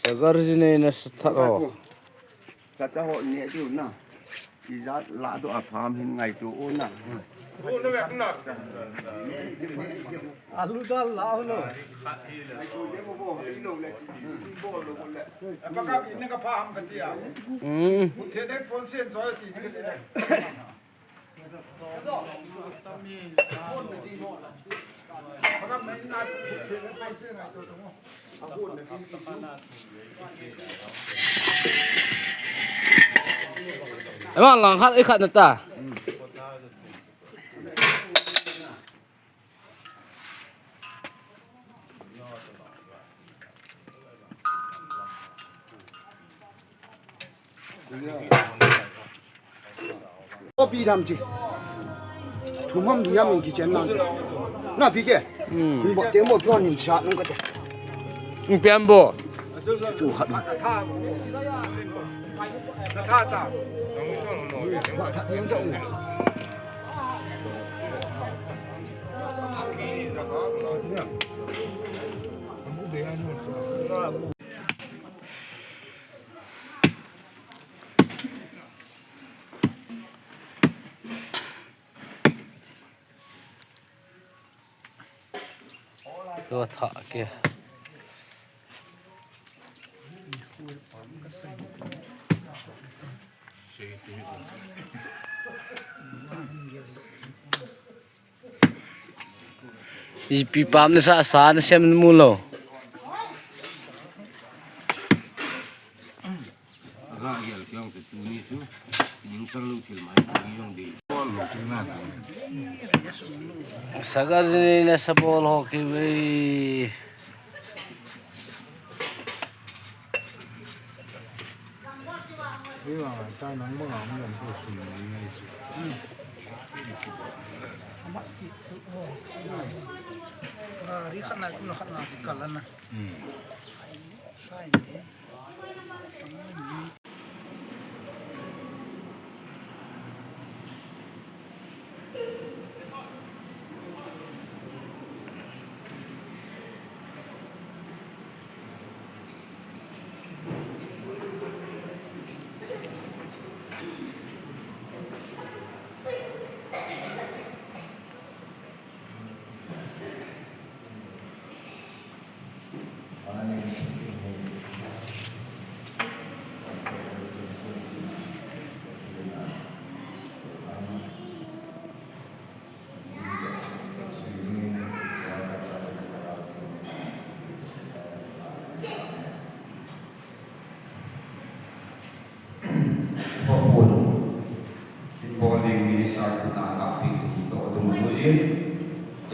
Sagarjine na tharo. Kata ho ne tu na. Izat la tu afam hin ngai tu ona. Alu dal lao lo. Apakah ini ke paham kan dia? Mungkin pun sen soal sini ke tidak. Apakah main nak pun sen itu tu? Emang langkat ikat neta. Kopi damji, tumam dia mingi jenang, na bige, mbok temo kau ni chat nunggu deh. Piambo. Cuhat, Tata. buat tak yang tahu. Dua tak ke. Ipi pam ni sa san sem mulo. Rayal kyang tu ni tu. Yung sarlu til mai yung di. Sagarjine na sa ball hockey way. Rikan nak pun nak kalan na. Sai.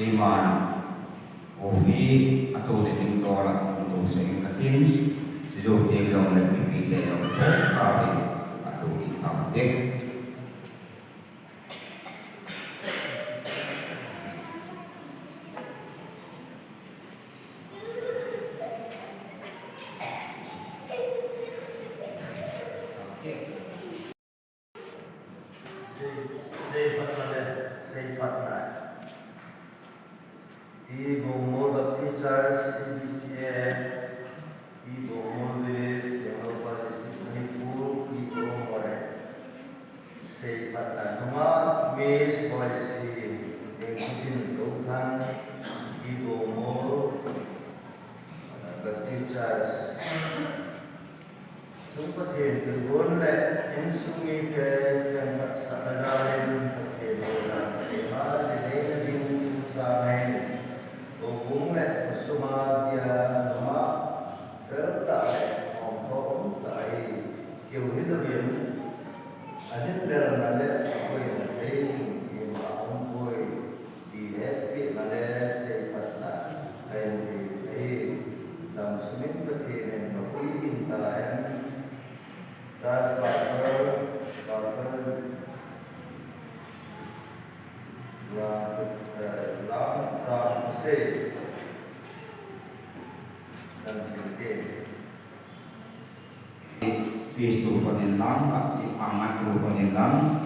Iman, ohi atau deting tora untuk sengkatin, sejauh tiang dan pipi tiang sahaja atau kita mati. Ibu Mor Baptist Church CBCA, Ibu Mor Village, Yehova District Manipur, Ibu Mor Say Patna Miss Policy, Executive Doktan, Ibu Mor Baptist Church. Sumpatin Turbun let Insumi Ke Jangat Sakajarin Pakedoran Ema Jene Din Susamain Ogum let Sumadia Nama Fertai Hong Kong Tai Kiều Hilarian Adin Ler Nale Koi Training Ema Hong Koi Di Happy Nale Se Patna Ain Di Dam Sumin Pakedoran Pakuizin Talayan Church Pastor Lam Hussein Sanfilke Facebook penilang, amat penilang.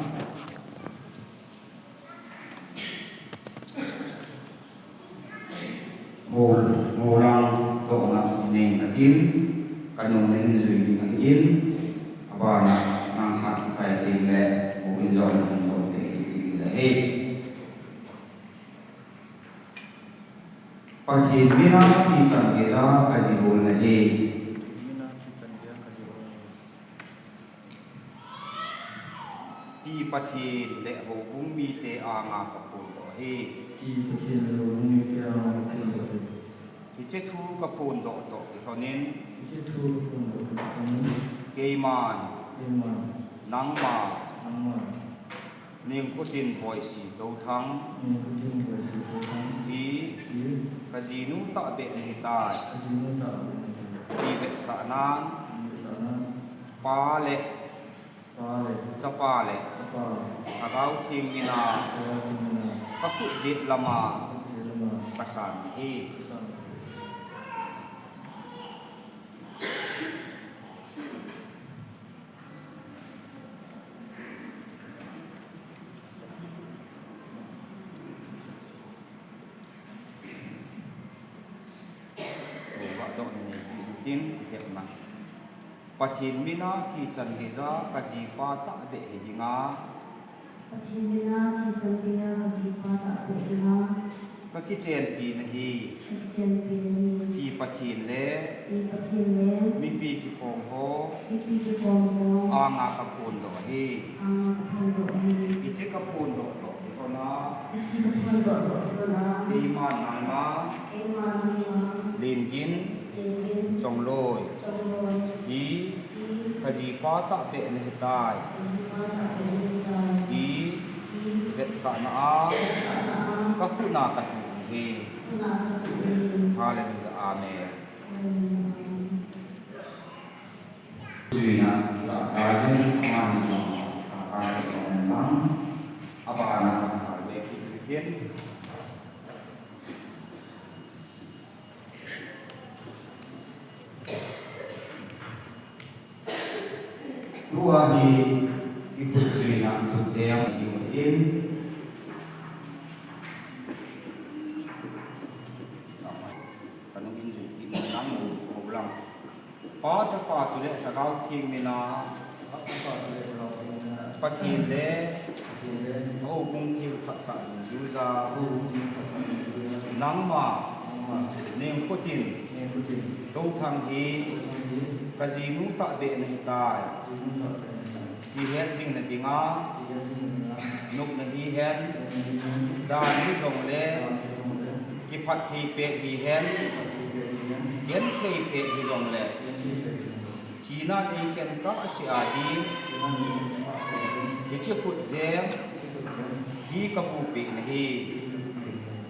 Orang tu nak ning nadim, kanung lên duy ng in aba na nang hat sai tin le o in zon te ki za he Pati mina ki chan ge za ka ji bol na he ti pati le ho bung mi te a nga ka pu to he ti che thu ka pun do to thonin ke man nang ma ning ko tin boy si do thang hi ka ji nu ta be ni ta ti be sa nan pa le cha pa le ka gao thing ni na ka khu jit lama ka san hi tin hiện mà Pathin mina thì chân đi ra cái gì pa ta để gì ngã Pathin mina thì chân đi ra cái gì pa ta để gì ngã cái chen pi này thì Pathin le mi pi ki phong ho ngã ka pun do hi ki che ka pun do to na ki ma nang na lin gin trong lôi ý cái gì pa ta để này tai ý vẹt sa na các khu na ta hi hallelujah amen duy na la sa jen aman ni ka ka nang apa na ka le hiền tua hi ikut suy na ikut sayang in kanung in in nang mo lang pa cha pa tu le sa gao thing mi na pa thin le ho kung thi phat sa ju za nang ma ning ko tin do thang hi ka ji nu ta de nei tai hi het jing na dinga nuk na hi hen da ni jong le ki phat thi pe hi hen yen thei pe hi jong le chi na ei ken ka si a di hi chi put je hi ka pu pe na hi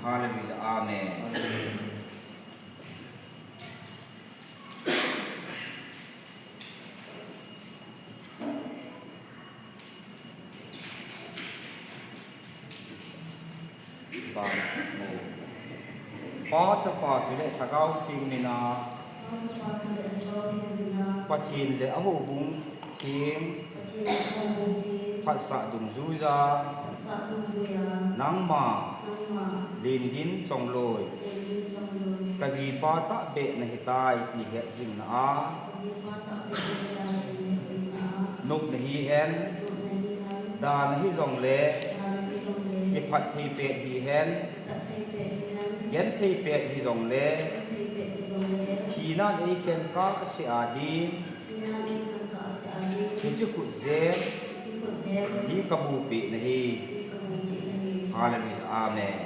hallelujah amen pa cha pa chu le thagau thing ni na Pathin le a ho bung thing phat sa dung zu za nang ma lin gin chong loi ka ji pa ta be na hi tai ti he jing na a nuk na hi hen da na hi jong le ki phat thi pe hi hen yen thei pe hi jong le thi na ei khen ka se a di thi chu ku je hi ka bu pe na hi hallelujah amen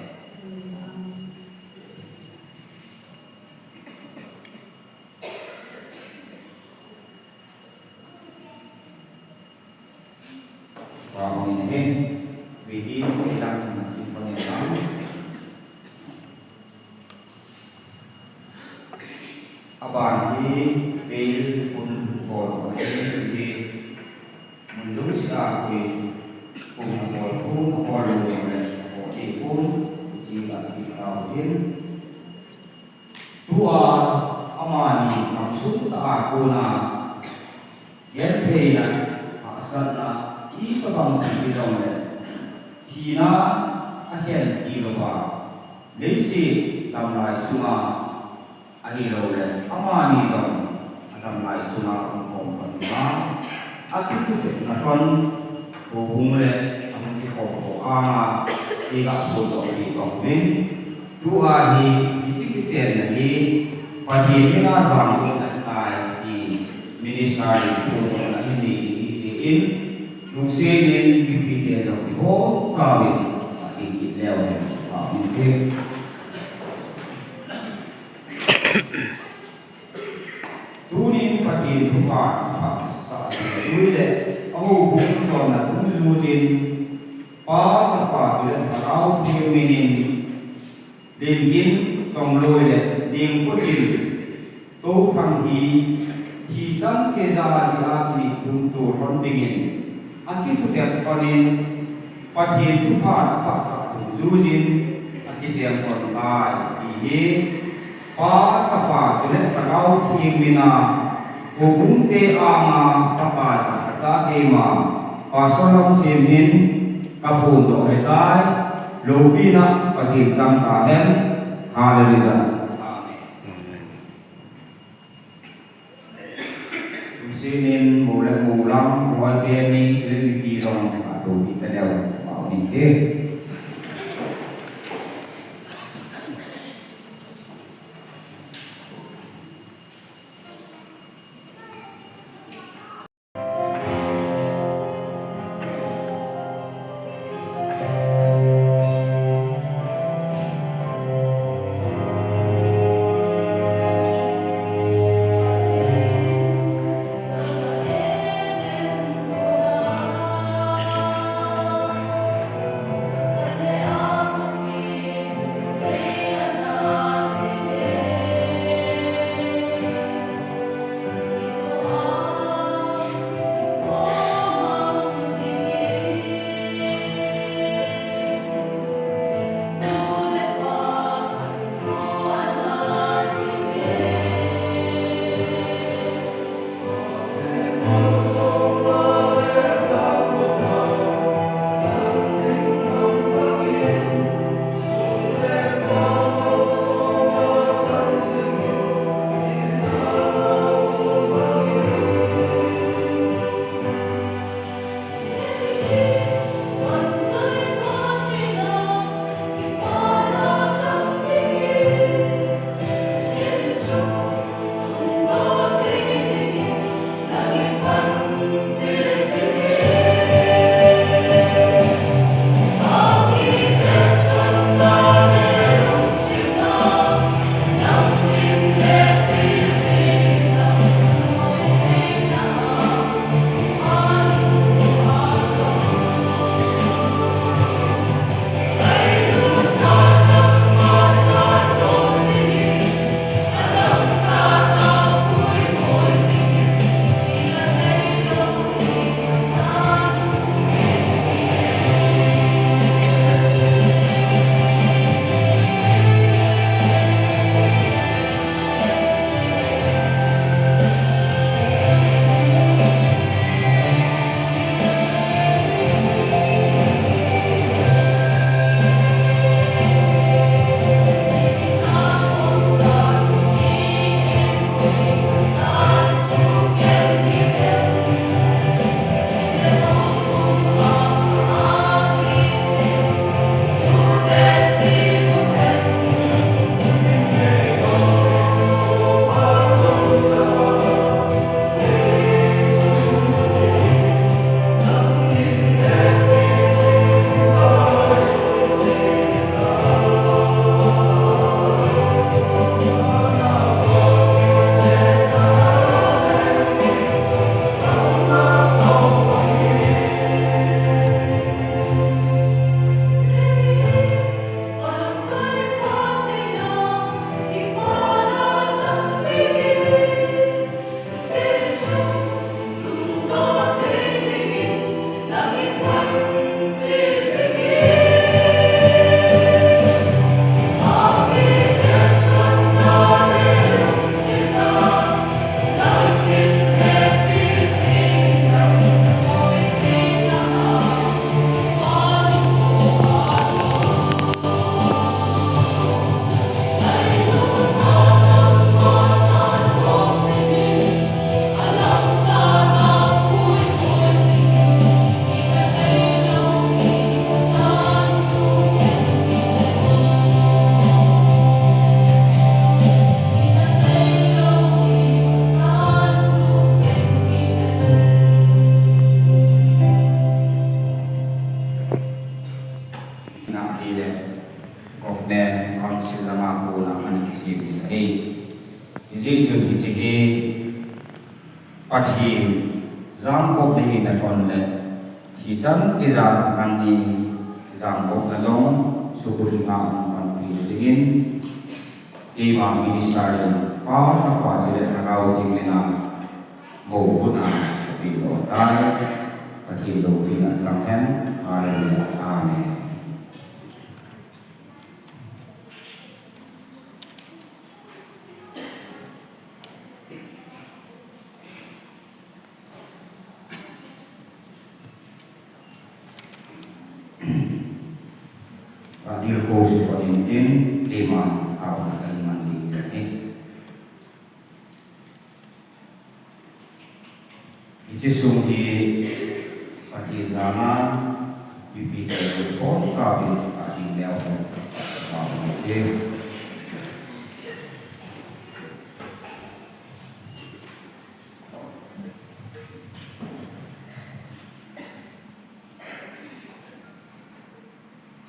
Amen. Vì đi cái làm thì con nói bạn thì về quân còn cái gì mình giúp xã thì cùng một phút qua rồi này có thể phút chỉ là sự tạo biến tua amani nằm xuống ta cô na ghét thế na hạ sân na ý các bằng chỉ dòng này thì na hiện đi vào lấy gì làm lại sung anh lâu rồi amani dòng làm lại số nào cũng còn còn đó ác thích tu viện là con hồ hùng lệ ông cái hồ thì gặp hồ tổ thì còn bên tu hi thì chỉ cái chuyện là hi và thì cái nó giảm cũng là tài thì ministry tu là cái gì in lúc xưa nên bị để rồi thì hố sao bị tình kịch leo ở những cái tu đi phát triển tu hòa sa tu để ông cũng chọn là cũng du tin ba cho ba cho nên bảo thì mình liên kiến trong lối để điên quốc tin tu thằng thì sáng cái ra gì à thì chúng tu hồn tình aki tu đẹp con nên phát triển tu hòa phát sản du tin aki xem còn lại thì ba cho ba cho nên bảo thì mình hồ cũng tê ama taka cha ke ma pa solom sim hin ka phun to he tai lobina pathin jam ka hen hallelujah amen sinin mulam roi be ni sinin bi zong ka to ki ta leo ba ni ke Izi chun ichi pathi zang kop de na ton le hi chan ke za nan ni zang kop na zong suburi ma man ti dingin ke ma ministry pa sa pa chile na kau thing le na mo huna pi to tai pathi lo pi na sang hen hallelujah amen. Dir ko su panintin lima tahun akan mandi jadi iji sunghi pati zaman bibi telepon sabi pati leo dia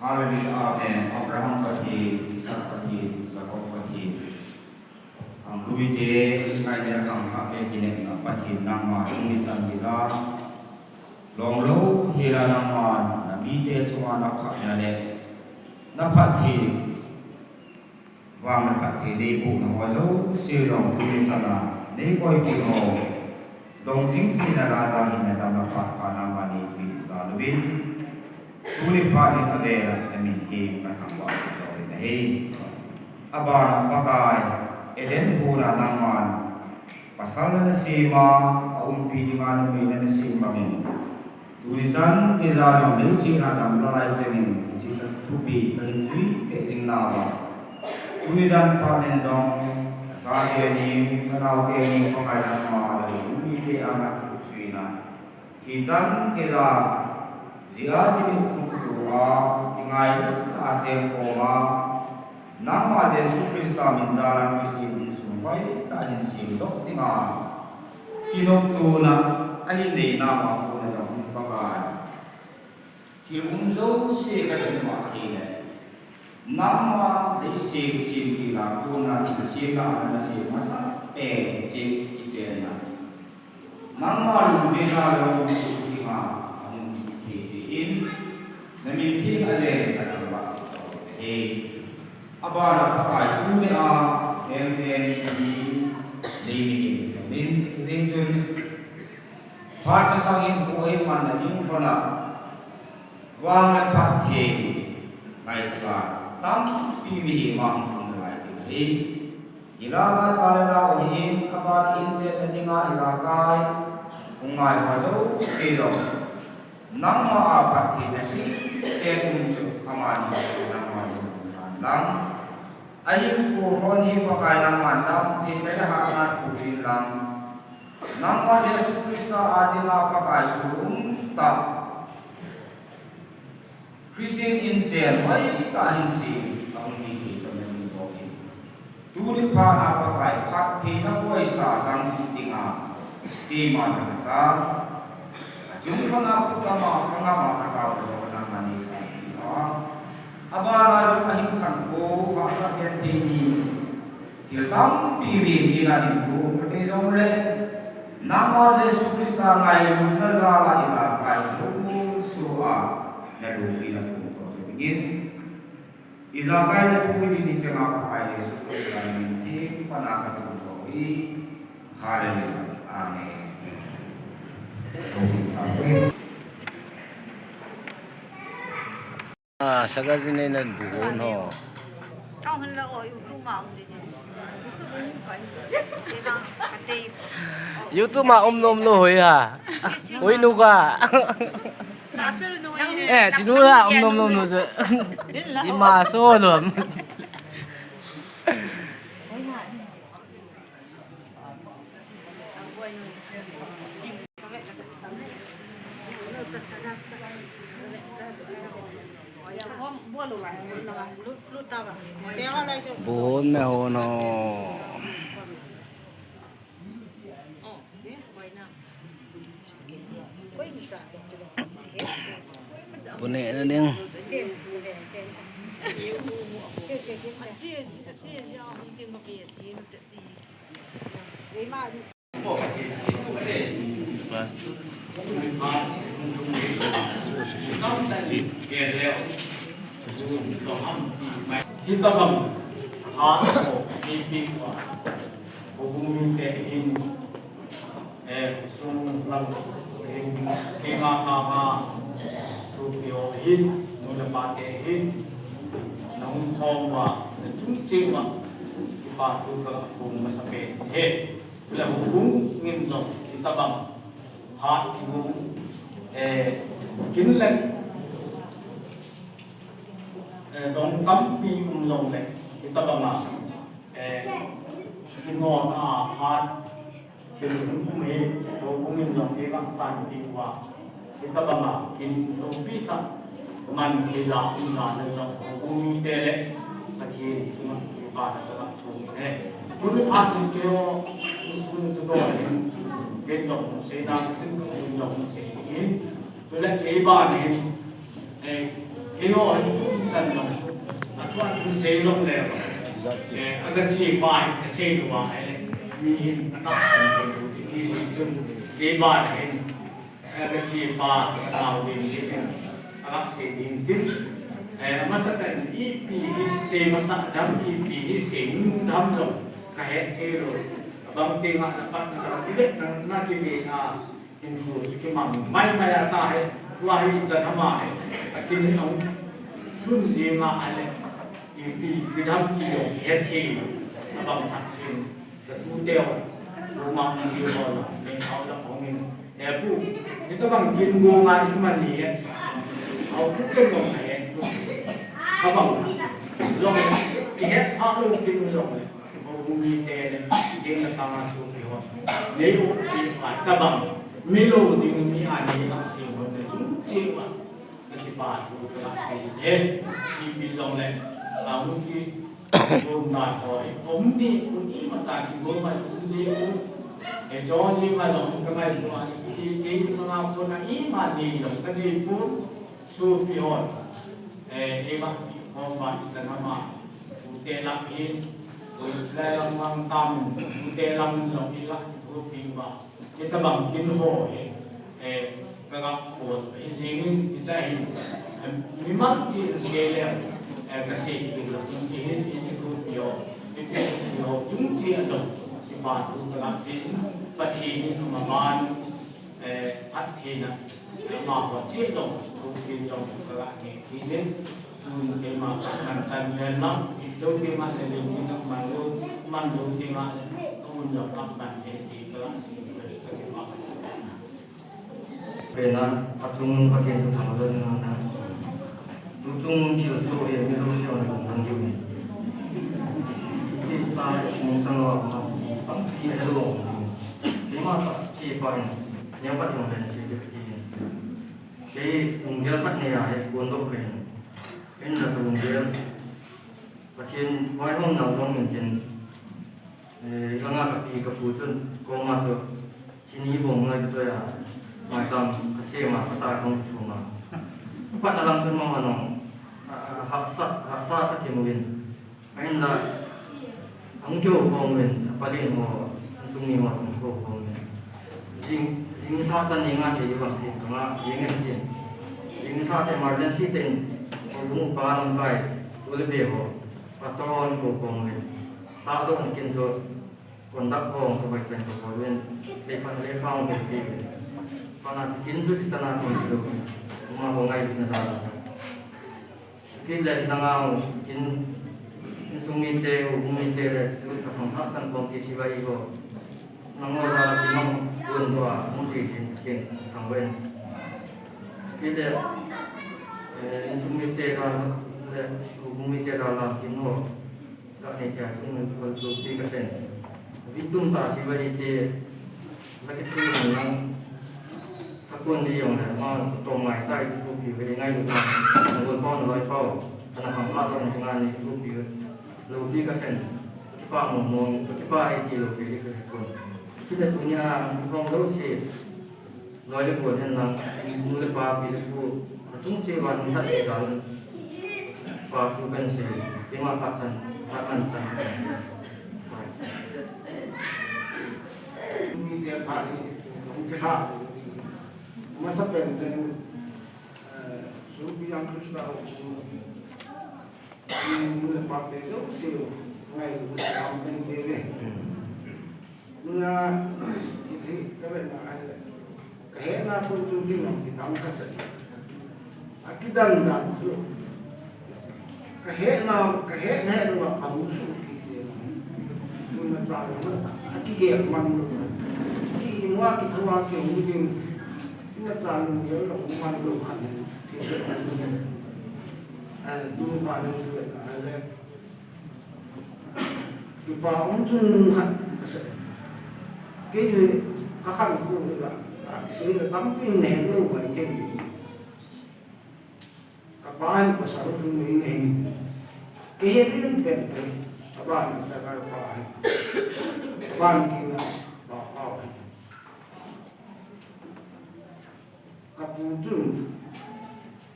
Hallelujah, amen. Abraham pati, Isaac pati, Jacob pati. Ang lumite, kaya ang kape ginek na pati nama umitan bisa. Longlo hila naman na bite suwa na kaknyane. Na pati, wang na pati libo na wazo, silong umitan na liboy puno. Dong sing pinalasahin na dapat panama ni bisa lubin. Tuli pahin avera na minti katangwa sorry na hey aba pakai eden hura naman pasal na sima aumpi di mana mina na sima min tuli chan eza jam del sina dam lalai chemin chita tupi kahin sui ke jing nawa tuli dan panen jong sa ke ni narau ke ni pakai nama ada umi ke anak sui na kijan eza Jika ini kumpulan ingai tajam koma nama Yesus Kristus menjalan Kristus supaya tak hinsindok dengan hidup tuna ahindi nama tuna jauh pakai kilunjo sekat mahir nama desi simpilah tuna dikasihkan nasi masak ijena nama lumina jauh dengan in na minti ale katamba aba na pakai tu ni a jembe ni limi min zinjun pat pasangin ko ay man na yung fana wang na pathe ngai sa tam pi mang kun lai ti ilaga chalala ohin aba in je na dinga izakai ungai hazo sejo nama apa tidak sekunjuk amani nama lang ayam kuroni pakai nama dam tidak hangat kubilang nama Yesus Kristus adina pakai surung tak Kristen injil mai tahinsi tahun ini teman soki tuli pana pakai kaki na kuasa jang tinga tima dengan Jumpa aku kama kakau seorang manusia. Abala jumahkan ko kakak yang tinggi. Hitam piwi bina itu ketizomle. Nama Yesus Kristus ngai nazala isakai suku suha lalu bina tu sebegin. Isakai lalu ini cengak pakai Yesus Kristus minti panakat tu sobi. Haleluya. Amin. Sagar sini nan bugon ho. Kau hendak YouTube mau ni. YouTube ni kan. Dia kata YouTube ma nom lo hoi ha. Hoi nu ka. Cinu la nom nu. Di ma so lum. Buhon me hono. Punek na ding. Kita bang, aku mimpi wa, hubungi tehin, sumlang lima kama, supiohin, mulapatehin, nong thoma, cuma patu ke hubung masape, bila hubung ngimzong kita bang, ibu, kinlek. Dong kampi umlong le kita banga kingon hat kin ume do kumin dong ke bang san ti wa kita banga kin do pita man ila ina le dong umi tele sakhi kuma pa ta ta chung kun at ke o kun to do le ke dong se na sin ko dong se in to le ke ba ne Kino dan dong, atuan tu selong le, agar si baik keseluruh ni anak ini jum debat ni, agar si baik tahu ini, anak si ini, masa kan ipi si masa dam ipi si dam dong, kahit ero, abang tengah dapat tidak nanti ni info cuma mai tahu. Wahai janama, akhirnya orang pun jema ada ini tidak kilo kiai abang hakim ketujuh rumah ini orang mengaul orang ini pun itu bang jingungan itu mana ni aku bukan orang ni abang long kiai aku bukan orang bumi teh yang tengah suci orang ni orang abang milo di dunia ni masih cewa akibat berkelahi dibilang oleh mungkin rumah koi omni uni mata di rumah ini John ni malam kemai rumah ini mengapa nak iman ni dong tadi pun supion emak hormat dan nama utelang ini utelang mangtam utelang lokilah rupimba kita bangkin ho Kagak pun, ini kita memang sih sekalian kasih kita ini grupio, itu kunci atau sifat kagak sih pasti semaman hatinya mahu sih dong grupio kagak ini mungkin makan kanjeng itu memang lebih kita mandu tema kemudian apa ini kelas Pena atung bagian utama dari mana ujung ciutu yang misalnya orang jauh kita mengetahui apa yang ada lima tak siapa yang paling mudah jadi jadi menjelaskan ni ada untuk ini dah menjelaskan bagian wajah nonton menjen langgar keputusan kau masuk sini bunga itu ya macam kesema pasal kau cuma empat dalam semua mana hak sahaja mungkin anda angjo kau mungkin paling mau untuk ni macam kau mungkin jing sahaja ni ngaji juga sih karena jing sahaja emergency ten hubung palang kai boleh beho paton kau mungkin tak tu mungkin tu kontak kau kebaikan kau mungkin lepas berarti karena kintu kita nak itu rumah bongai kita salah. Kita tengah sumite umite itu terhambat kondisi bayi ko. Nangor timang pun doa mungkin tangwen. Kita sumite kalau umite kalau kino tak necah ini kalau 3%. Hitung tak siapa itu lagi tu yang quân đi dùng này mà tôm ngày tay thu kỳ về ngay được mà quân con nói phao là hàng lao động trong ngành thu kỳ lâu đi các sen pak ngomong tu pak itu lo pilih ke kon kita punya orang lalu sih lalu buat yang mula pak pilih tu tung cewan tak jalan pak tu kan sih lima pacan akan hari mungkin masa pendek subi yang Krishna mulai pakai itu sih ngai dalam pendek Nga jadi kerana ada kehena pun cuci nanti tahu kasar. Akidan dan tu kehena dua kamu suki. Mula cara mana? Akiget mana? Ki mua mungkin mula cara mula rumah dulu kan. Dulu pada dulu ada. Kita untung kan kasar. Cái khó khăn của người là sự là tấm viên này nó vậy chứ các bạn có sao không nghĩ này cái đến bên này các bạn sẽ phải các bạn kia bảo các phụ nữ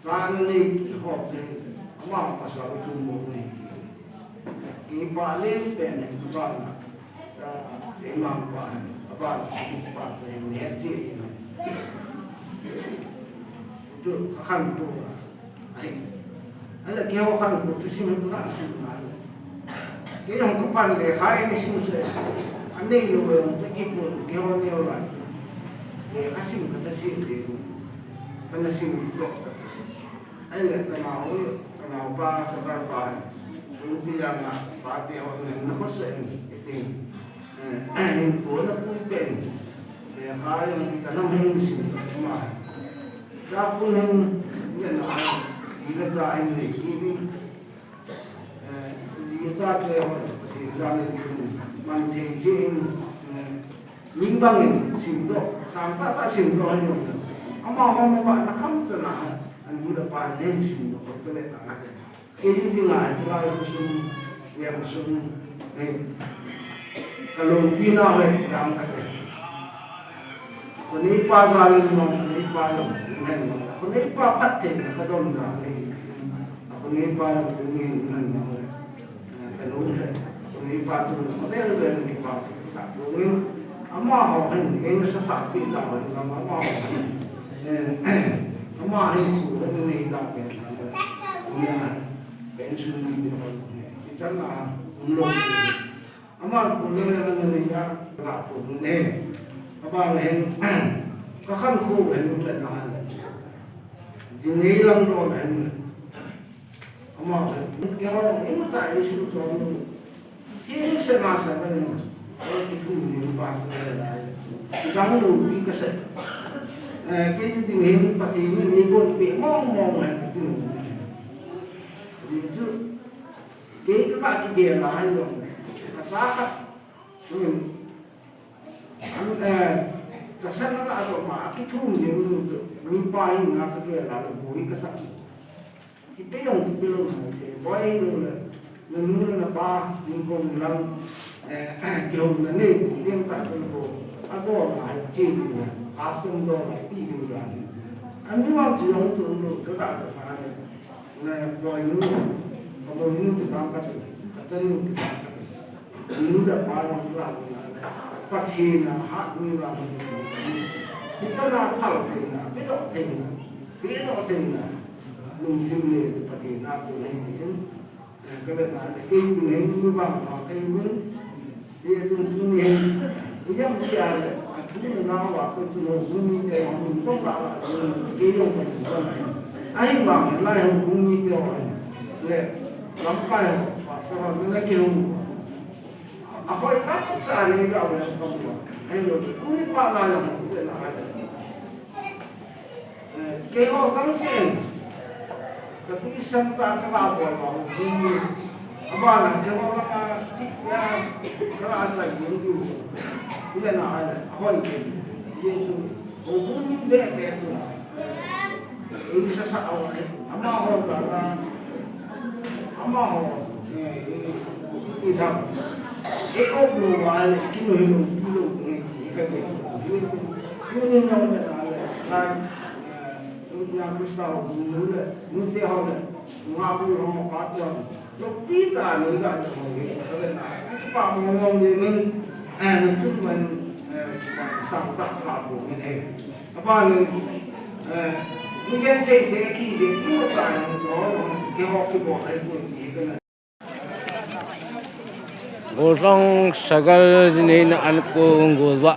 ra này họ sẽ mà có sao không muốn này cái bạn lên bên này các bạn để mang qua apa yang niati itu akan tu ada kau akan tu sini tu tak sini kau yang kapan le hari ni sini saya anda yang jadi pun kau ni orang dia kasih kata sini dia kena sini tu ada kena apa seberapa suruh yang parti orang nak pasal itu của nó cũng bền để khai cả năm hình sự mà ra cũng hình nhận lại thì nó ra anh này thì ra chơi thì ra lên mình thì trên những băng hình xỉn độ sáng ta xỉn độ nhiều ông bạn nó không thể nào anh muốn được bạn nên xỉn độ cái này là cái gì ngài thì lại xuân em xuân này kalau pina we dalam kata, penipa zalim penipa penipa paten kadon dah ni, penipa dengan kalau penipa tu model penipa tak boleh, amah orang ini sesak tidak boleh amah ini ni tak boleh, pensiun ni kita nak ulung. Amal punya negara tak punya, apa leh, kahkan ku hendak bernahan, jenis lang tu hen, amal kalau ini tak isu soal, ini semasa ni, kalau itu ni pas jangan lupa kesat, kita tinggal pasti ni pun mong itu, itu kita tak dia lain dong. Masyarakat kesan ada mak kita dia mimpain nak dia lalu bui kesan kita yang belum boleh nunu apa minggu lang jauh ni dia tak perlu ada orang cium asam dong tidur lagi anu waktu yang tu kita ada mana boleh nunu kalau nunu kita angkat kata nunu ini dah paling berat. Pakai nak hak ni lah. Kita nak hal tinggal, bedok tinggal. Mungkin ni pakai nak boleh ni. Kalau nak ini bang, pakai ini dia tu ni. Dia mesti ada. Aku nak waktu tu bumi dia orang tu tak dia yang macam. Air bang, lain bumi dia orang. Le, lampai pasal ni lagi apa itu sahaja ni kau yang kamu buat. Ayo, kuni pala yang kita nak ada. Kau kongsi, tapi sampai apa kau ini, apa nak kau nak ya kalau asal itu, kita nak ada apa itu, itu, kuni dek tu, ini sesak awak, ama awak kalau, ama awak, ini dah. Eko belum ada, kini belum ikat ini yang ada, yang besar dulu, nanti ada, mengaku orang patah, tapi tak ni kan semua, kalau nak, apa ngomong ni, itu sang tak labu ini. Apa ni? Mungkin saya dekhi dekhi orang orang kehok kehok itu ni kan. Orang sagar ni na anko ngulwa.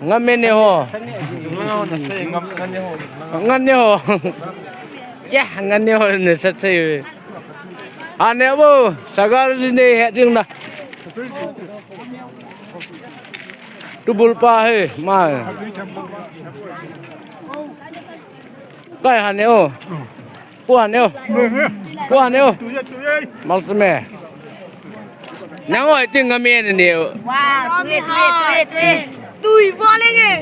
Ngamen ni ho. Ngan ni ho. Ya, ngan ni ho ni satsai. Ane bo sagar ni he jing na. Tubul pa he ma. Kai han ni o. Puan ni o. Puan ni o. Mal sme. Nang oi ting ngamen ni o. Wow, tuyệt. Tui vô lên kìa.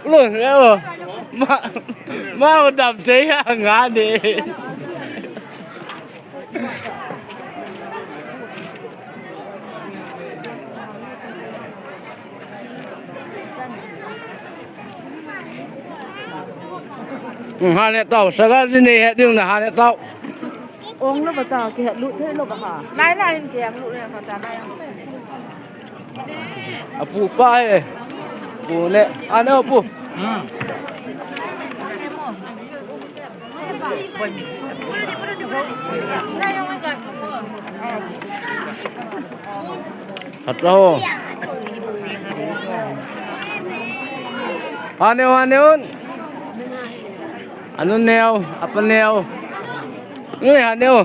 Luôn rồi mà đập cháy ngã đi hai nè tàu sao cái gì này đừng là hai nè tàu uống nó vào tàu thì lụi thế lụi hả lái này kìa lụi này vào tàu này pu pa pu nè anh ơi pu thật đâu anh ơi ano neo apa neo ini ha neo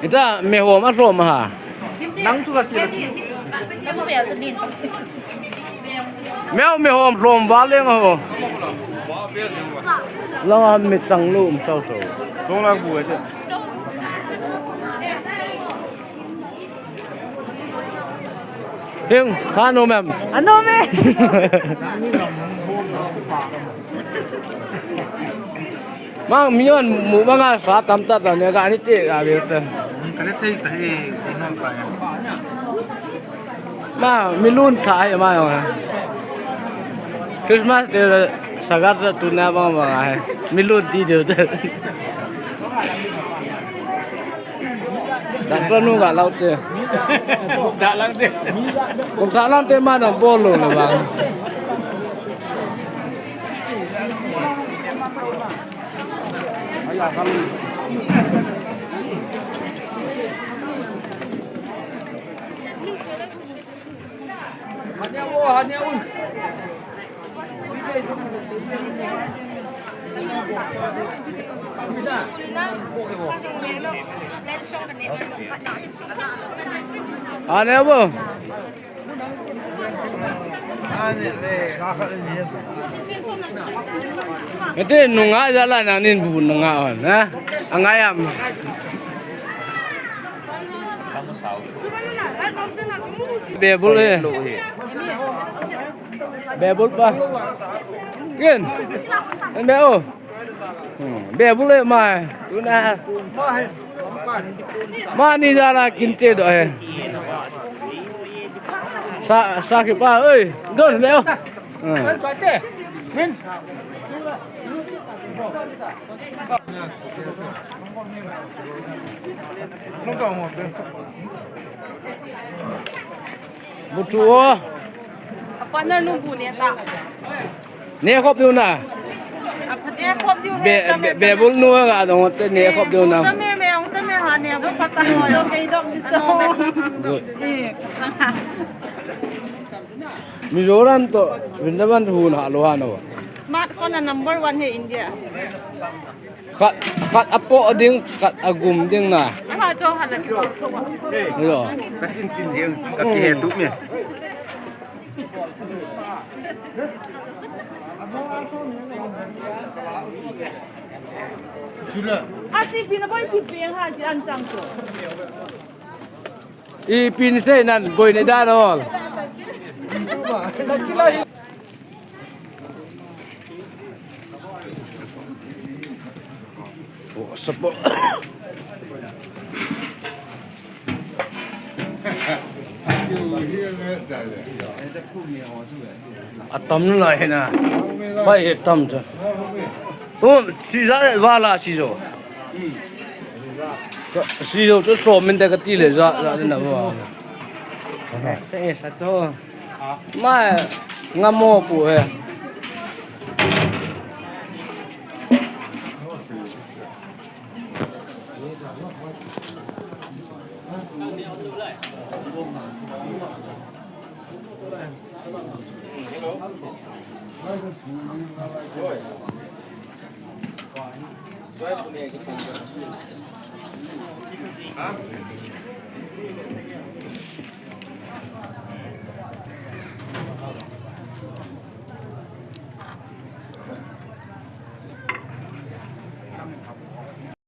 kita meho masrom ha nang juga sih meho rom valeng ho lo mit tang lum sau sau không là buổi chứ Hưng, phan ôm em. Anh ôm em. Mang mion mu mga sa tamta ta ne ga ni te ga be ta. cái này thấy thấy không phải Ma milun thai ma yo. Christmas te sagar ta tuna bang bang hai. Milun ti de ta. Dan panu ga laut te. Kung talang te man ang polo na bang. Hanya un. Ano ba? Ito nunga jala nanin bu nunga on ha. Ang ayam. Bebul eh. Bebul pa. Kin. Ande o. Bebul eh mai. Tuna. Mani jala kinte do eh. Sakit pa ơi. Don leo. Min. Butuh. Apa na nunggu ni tak? Ni khop diu na. Apa dia kop dia? Bebul nu ga dong te ni khop diu na. Tame ha ni apa patah yo kay dok dito. Good. Eh. Mizoram to Vrindavan hu na aloha na. Smart ko na number 1 he India. Kat apo ding kat agum ding na. Apa cho halat so to. Yo. cái chín riêng cái kia tụt miền Asi pinaboy piping ha si Anchang to. I pinse nan boy ni danol. Oh, sepo. Atam lại nè, bay hết tâm chứ. Ô, xí ra lại va là xí rồi. Xí rồi chỗ sổ mình đây cái tỷ lệ ra thế nào mà. Thế sao cho? Mai ngắm mò bùa hè.